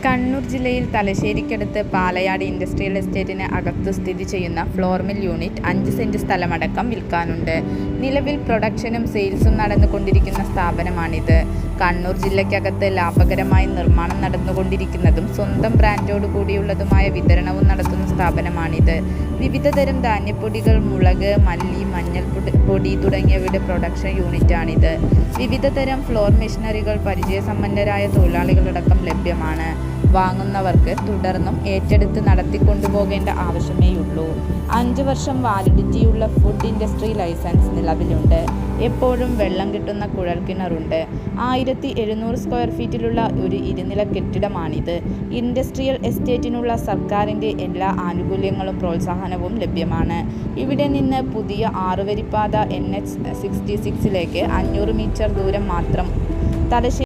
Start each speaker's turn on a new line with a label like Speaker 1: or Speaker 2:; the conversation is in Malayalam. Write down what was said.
Speaker 1: കണ്ണൂർ ജില്ലയിൽ തലശ്ശേരിക്കടുത്ത് പാലയാട് ഇൻഡസ്ട്രിയൽ എസ്റ്റേറ്റിന് അകത്തു സ്ഥിതി ചെയ്യുന്ന ഫ്ലോർ മിൽ യൂണിറ്റ് 5 സെന്റ് സ്ഥലമടക്കം വിൽക്കാനുണ്ട്. നിലവിൽ പ്രൊഡക്ഷനും സെയിൽസും നടന്നുകൊണ്ടിരിക്കുന്ന സ്ഥാപനമാണിത്. കണ്ണൂർ ജില്ലയ്ക്കകത്ത് ലാഭകരമായി നിർമ്മാണം നടന്നുകൊണ്ടിരിക്കുന്നതും സ്വന്തം ബ്രാൻഡോടു കൂടിയുള്ളതുമായ വിതരണവും നടത്തുന്ന സ്ഥാപനമാണിത്. വിവിധതരം ധാന്യപ്പൊടികൾ, മുളക്, മല്ലി, മഞ്ഞൾപ്പൊടി തുടങ്ങിയവയുടെ പ്രൊഡക്ഷൻ യൂണിറ്റാണിത്. വിവിധതരം ഫ്ലോർ മെഷീനറികൾ പരിചയസമ്പന്നരായ തൊഴിലാളികളടക്കം ലഭ്യമാണ്. വാങ്ങുന്നവർക്ക് തുടർന്നും ഏറ്റെടുത്ത് നടത്തിക്കൊണ്ടുപോകേണ്ട ആവശ്യമേയുള്ളൂ. 5 വർഷം വാലിഡിറ്റിയുള്ള ഫുഡ് ഇൻഡസ്ട്രി ലൈസൻസ് നിലവിലുണ്ട്. എപ്പോഴും വെള്ളം കിട്ടുന്ന കുഴൽക്കിണറുണ്ട്. 1700 സ്ക്വയർ ഫീറ്റിലുള്ള ഒരു ഇരുനില കെട്ടിടമാണിത്. ഇൻഡസ്ട്രിയൽ എസ്റ്റേറ്റിനുള്ള സർക്കാരിൻ്റെ എല്ലാ ആനുകൂല്യങ്ങളും പ്രോത്സാഹനവും ലഭ്യമാണ്. ഇവിടെ നിന്ന് പുതിയ 6 വരിപ്പാത NH 66 500 മീറ്റർ ദൂരം മാത്രം. തലശ്ശേരി